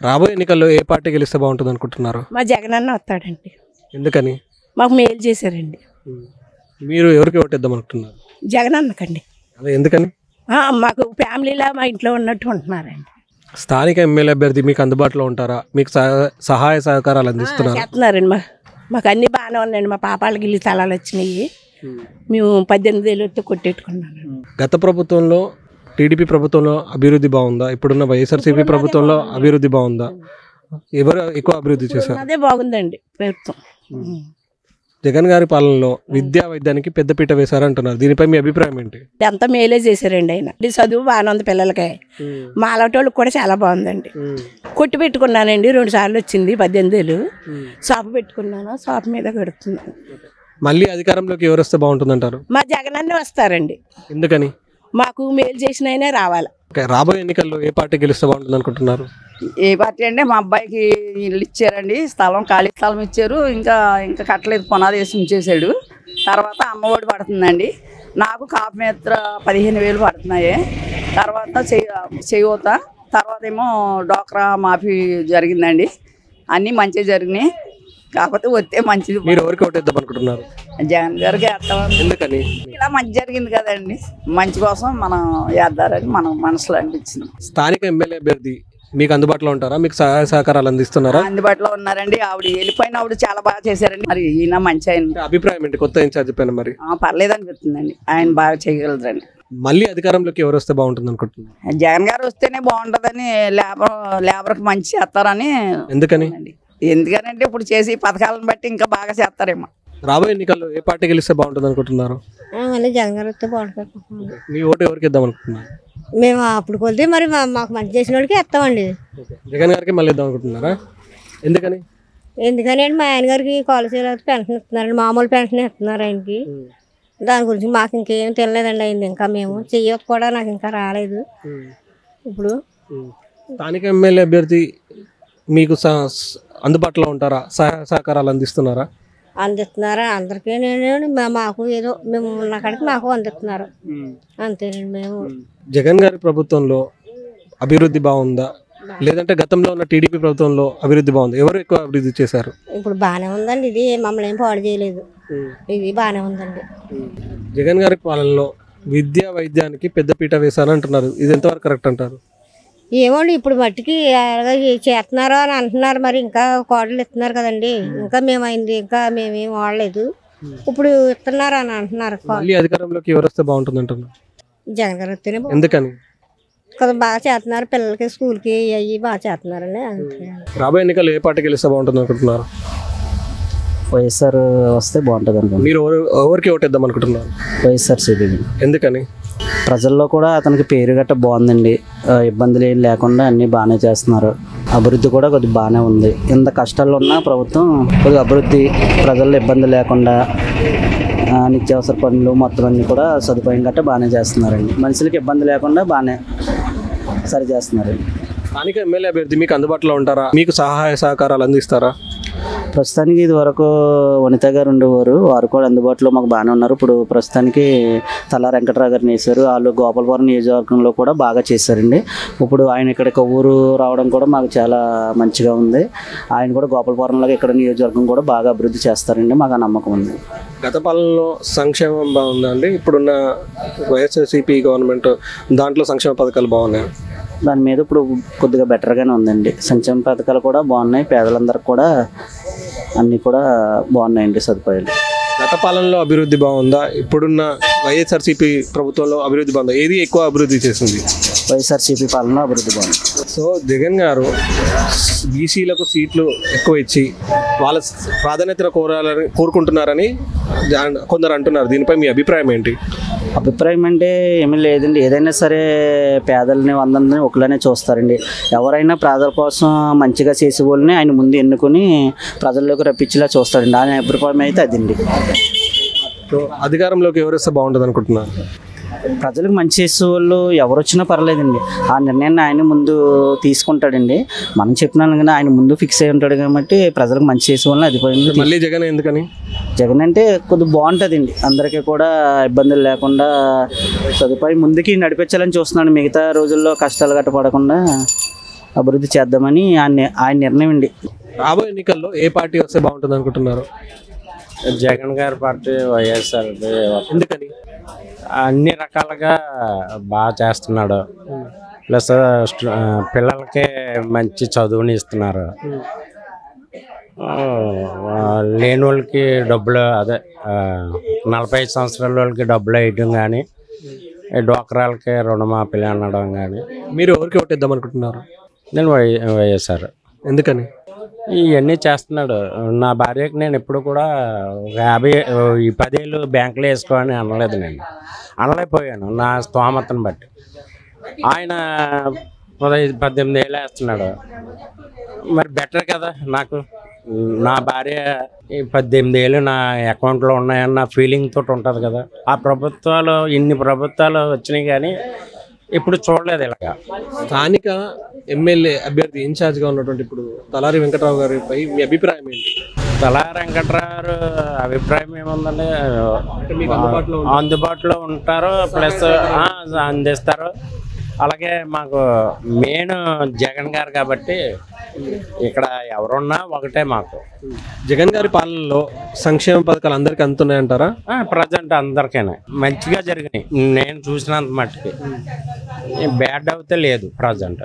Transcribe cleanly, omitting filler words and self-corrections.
రాబోయే ఎన్నికల్లో ఏ పార్టీ గెలిస్తే బాగుంటుంది అనుకుంటున్నారు? మా జగనన్న వస్తాడండి. ఎందుకని? మాకు మేలు చేశారండి. మీరు ఎవరికి ఓటేద్దాం అనుకుంటున్నారు? జగనన్నకండి. అదే ఎందుకని? మాకు ఫ్యామిలీలా మా ఇంట్లో ఉన్నట్టు ఉంటున్నారండి. స్థానిక ఎమ్మెల్యే అభ్యర్థి మీకు అందుబాటులో ఉంటారా? మీకు సహాయ సహకారాలు అందిస్తున్నారు? చేస్తున్నారండి. మాకు అన్ని బాగానే ఉన్నాయండి. మా పాపాలకి ఇల్లు స్థలాలు వచ్చినాయి. మేము 18,000 కొట్టేట్టుకున్నాను. గత ప్రభుత్వంలో టీడీపీ ప్రభుత్వంలో అభివృద్ధి బాగుందా? ఇప్పుడున్న వైఎస్ఆర్సీపీ ప్రభుత్వంలో అభివృద్ధి బాగుందా? ఎవరు ఎక్కువ అభివృద్ధి చేశారు? అదే బాగుందండి ప్రభుత్వం. జగన్ గారి పాలనలో విద్యా వైద్యానికి పెద్దపీట వేశారంటున్నారు. దీనిపై మీ అభిప్రాయం ఏంటి? అంతా మేలే చేశారండి ఆయన. చదువు బాగానే ఉంది పిల్లలకి. మా అలాంటి కూడా చాలా బాగుందండి. కొట్టు పెట్టుకున్నానండి 2 సార్లు వచ్చింది 18,000. షాపు పెట్టుకున్నాను. షాప్ మీద కడుతున్నాను. మళ్ళీ అధికారంలోకి ఎవరు వస్తే బాగుంటుందంటారు? మా జగనన్నే వస్తారండి. ఎందుకని? మాకు మేలు చేసిన ఆయనే రావాలి. రాబోయే ఎన్నికల్లో ఏ పార్టీ గెలిస్తే బాగుంటుంది అనుకుంటున్నారు? ఏ పార్టీ అంటే మా అబ్బాయికి ఇల్లు ఇచ్చారండి. ఖాళీ స్థలం ఇచ్చారు. ఇంకా కట్టలేదు, పునాది వేసి ఉంచేసాడు. తర్వాత అమ్మఒడి పడుతుందండి. నాకు కాపు మిత్ర 15,000 పడుతున్నాయి. తర్వాత చేయూత, తర్వాత ఏమో డోక్రా మాఫీ జరిగిందండి. అన్నీ మంచిగా జరిగినాయి. కాకపోతే వస్తే మంచిది. మీరు ఎవరికి ఓటేద్దాం అనుకుంటున్నారు? జగన్ గారికి వేస్తాం. ఎందుకని? ఇలా మంచి జరిగింది కదండి. మంచి కోసం మనం వేద్దారని మనం మనసులో అనిపించింది. స్థానిక ఎమ్మెల్యే అభ్యర్థి మీకు అందుబాటులో ఉంటారా? మీకు సహాయ సహకారాలు అందిస్తున్నారా? అందుబాటులో ఉన్నారండి. ఆవిడ వెళ్ళిపోయిన ఆవిడ చాలా బాగా చేశారండి. మరి ఈయన మంచి ఆయన. అభిప్రాయం ఏంటి? కొత్త ఇన్ఛార్జ్ పైన మరి పర్లేదు అనిపిస్తుందండి. ఆయన బాగా చేయగలరండి. మళ్ళీ అధికారంలోకి ఎవరు వస్తే బాగుంటుంది అనుకుంటున్నారు? జగన్ గారు వస్తేనే బాగుంటుందని, లేబర్కి మంచి చేస్తారని. ఎందుకని? ఎందుకనంటే ఇప్పుడు చేసి పథకాలను బట్టి ఇంకా బాగా చేస్తారేమో. రాబోయే ఎన్నికల్లో ఏ పార్టీ గెలిస్తే బాగుంటుంది అనుకుంటున్నారు? జగన్ గారు వస్తే బాగుంటుంది. మీ ఓటు ఎవరికి ఇద్దాం అనుకుంటున్నారు? మేము అప్పుడు కొద్ది మరి మాకు మంచి చేసిన వాళ్ళకి ఇస్తామండి. జగన్ గారికి మళ్ళీ ఇద్దాం అనుకుంటున్నారా? ఎందుకని? ఎందుకని అంటే మా ఆయన గారికి కాలేజీలో పెన్షన్ ఇస్తున్నారండి. మామూలు పెన్షన్ ఇస్తున్నారు ఆయనకి. దాని గురించి మాకు ఇంకేం తెలియలేదండి. అయింది ఇంకా మేము చెయ్యక కూడా నాకు ఇంకా రాలేదు. ఇప్పుడు స్థానిక ఎమ్మెల్యే అభ్యర్థి మీకు అందుబాటులో ఉంటారా? సహాయ సహకారాలు అందిస్తున్నారా? అందిస్తున్నారా? అందరికీ నేను మాకు ఏదో మేము ఉన్న కాడికి మాకు అందిస్తున్నారు. అంతేనండి. మేము జగన్ గారి ప్రభుత్వంలో అభివృద్ధి బాగుందా, లేదంటే గతంలో ఉన్న టీడీపీ ప్రభుత్వంలో అభివృద్ధి బాగుందా? ఎవరు ఎక్కువ అభివృద్ధి చేశారు? ఇప్పుడు బాగానే ఉందండి. ఇది మమ్మల్ని ఏం పాడు చేయలేదు. ఇది బాగానే ఉందండి. జగన్ గారి పాలనలో విద్యా వైద్యానికి పెద్దపీట వేశారంటున్నారు. ఇది ఎంతవరకు కరెక్ట్ అంటారు? ఏమోండి ఇప్పుడు మట్టికి చేస్తున్నారు అని అంటున్నారు. మరి ఇంకా కోడలు ఇస్తున్నారు కదండి. ఇంకా మేమైంది ఇంకా మేమేం వాడలేదు. ఇప్పుడు ఇస్తున్నారు అని అంటున్నారు. అధికారంలోకి ఎవరు వస్తే బాగుంటుంది అంటున్నారు? జగన్ గారు వస్తేనే. ఎందుకని? కదా బాగా చేస్తున్నారు. పిల్లలకి స్కూల్కి అవి బాగా చేస్తున్నారండి. రాబోయే ఎన్నికలు ఏ పార్టీ గెలిస్తే బాగుంటుంది అనుకుంటున్నారు? వైఎస్ఆర్ వస్తే బాగుంటుంది అనుకుంటున్నారు. మీరు ఎవరికి ఓటేద్దాం అనుకుంటున్నారు? వైఎస్ఆర్సీపీ. ఎందుకని? ప్రజల్లో కూడా అతనికి పేరు గట్ట బాగుందండి. ఇబ్బందులు ఏం లేకుండా అన్నీ బాగానే చేస్తున్నారు. అభివృద్ధి కూడా కొద్దిగా బాగానే ఉంది. ఇంత కష్టాల్లో ఉన్న ప్రభుత్వం కొద్దిగా అభివృద్ధి, ప్రజల్లో ఇబ్బంది లేకుండా నిత్యావసర పనులు మొత్తం అన్నీ కూడా సదుపాయం గట్ట బాగానే చేస్తున్నారండి. మనుషులకి ఇబ్బంది లేకుండా బాగానే సరి చేస్తున్నారండి. స్థానిక ఎమ్మెల్యే అభ్యర్థి మీకు అందుబాటులో ఉంటారా? మీకు సహాయ సహకారాలు అందిస్తారా? ప్రస్తుతానికి ఇది వరకు వనిత గారు ఉండేవారు. వారు కూడా అందుబాటులో మాకు బాగానే ఉన్నారు. ఇప్పుడు ప్రస్తుతానికి తలా వెంకటరావు గారిని వేశారు. వాళ్ళు గోపాలపురం నియోజకవర్గంలో కూడా బాగా చేశారండి. ఇప్పుడు ఆయన ఇక్కడికి ఊరు రావడం కూడా మాకు చాలా మంచిగా ఉంది. ఆయన కూడా గోపాలపురంలో ఇక్కడ నియోజకవర్గం కూడా బాగా అభివృద్ధి చేస్తారండి. మాకు ఆ నమ్మకం ఉంది. గత పాలనలో సంక్షేమం బాగుందండి. ఇప్పుడున్న వైఎస్ఆర్సీపీ గవర్నమెంట్ దాంట్లో సంక్షేమ పథకాలు బాగున్నాయి. దాని మీద ఇప్పుడు కొద్దిగా బెటర్గానే ఉందండి. సంక్షేమ పథకాలు కూడా బాగున్నాయి. పేదలందరికీ కూడా అన్నీ కూడా బాగున్నాయండి సదుపాయాలు. గత పాలనలో అభివృద్ధి బాగుందా? ఇప్పుడున్న వైఎస్ఆర్సీపీ ప్రభుత్వంలో అభివృద్ధి బాగుందా? ఏది ఎక్కువ అభివృద్ధి చేసింది? వైఎస్ఆర్సీపీ పాలన అభివృద్ధి బాగుంది. సో జగన్ గారు బీసీలకు సీట్లు ఎక్కువ ఇచ్చి వాళ్ళ ప్రాధాన్యతను కోరుకుంటున్నారని కొందరు అంటున్నారు. దీనిపై మీ అభిప్రాయం ఏంటి? అభిప్రాయం అంటే ఏమీ లేదండి. ఏదైనా సరే పేదలని అందరినీ ఒకలానే చూస్తారండి. ఎవరైనా ప్రజల కోసం మంచిగా చేసే వాళ్ళని ఆయన ముందు ఎన్నుకొని ప్రజల్లోకి రప్పించేలా చూస్తారండి. ఆయన అభిప్రాయం అయితే అదండి. అధికారంలోకి ఎవరు వస్తే బాగుంటుంది అనుకుంటున్నారు? ప్రజలకు మంచి చేసే వాళ్ళు ఎవరు వచ్చినా పర్లేదండి. ఆ నిర్ణయాన్ని ఆయన ముందు తీసుకుంటాడండి. మనం చెప్పినాను కానీ ఆయన ముందు ఫిక్స్ అయి ఉంటాడు కాబట్టి ప్రజలకు మంచి చేసే వాళ్ళని అధిపతి. మళ్ళీ జగన్ ఎందుకని? జగన్ అంటే కొద్దిగా బాగుంటుందండి. అందరికీ కూడా ఇబ్బందులు లేకుండా సదుపాయం ముందుకి నడిపించాలని చూస్తున్నాడు. మిగతా రోజుల్లో కష్టాలు గట్ట పడకుండా అభివృద్ధి చేద్దామని ఆయన నిర్ణయం అండి. రాబోయే ఎన్నికల్లో ఏ పార్టీ వస్తే బాగుంటుంది అనుకుంటున్నారు? జగన్ గారి పార్టీ వైఎస్ఆర్ ఎందుకని? అన్ని రకాలుగా బాగా చేస్తున్నాడు. ప్లస్ పిల్లలకి మంచి చదువుని ఇస్తున్నారు. లేని వాళ్ళకి డబ్బులు అదే 45 సంవత్సరాల వాళ్ళకి డబ్బులు వేయడం కానీ, డ్వాక్రాలకి రుణమాఫీలు అనడం కానీ. మీరు ఎవరికి ఓటేద్దాం అనుకుంటున్నారు? నేను వైఎస్ఆర్. ఎందుకని? ఇవన్నీ చేస్తున్నాడు. నా భార్యకి నేను ఎప్పుడు కూడా 10 ఏళ్ళు బ్యాంకులో వేసుకోని అనలేదు. నేను అనలేకపోయాను నా స్తోమతను బట్టి. ఆయన 18 ఏళ్ళు వేస్తున్నాడు. మరి బెటర్ కదా నాకు. నా భార్య 18 ఏళ్ళు నా అకౌంట్లో ఉన్నాయన్న ఫీలింగ్ తోటి ఉంటుంది కదా. ఆ ప్రభుత్వాలు ఇన్ని ప్రభుత్వాలు వచ్చినాయి కానీ ఇప్పుడు చూడలేదు ఇలాగా. స్థానిక ఎమ్మెల్యే అభ్యర్థి ఇన్ఛార్జ్గా ఉన్నటువంటి ఇప్పుడు తలారి వెంకట్రావు గారిపై మీ అభిప్రాయం ఏంటి? తలారి వెంకట్రావు అభిప్రాయం ఏముందండి, అందుబాటులో ఉంటారు, ప్లస్ అందిస్తారు. అలాగే మాకు మెయిన్ జగన్ గారు కాబట్టి ఇక్కడ ఎవరున్నా ఒకటే మాకు. జగన్ గారి పాలనలో సంక్షేమ పథకాలు అందరికీ అందుతున్నాయంటారా? ప్రజెంట్ అందరికైనా మంచిగా జరిగినాయి. నేను చూసినంత మట్టుకి బ్యాడ్ అయితే లేదు ప్రజెంట్.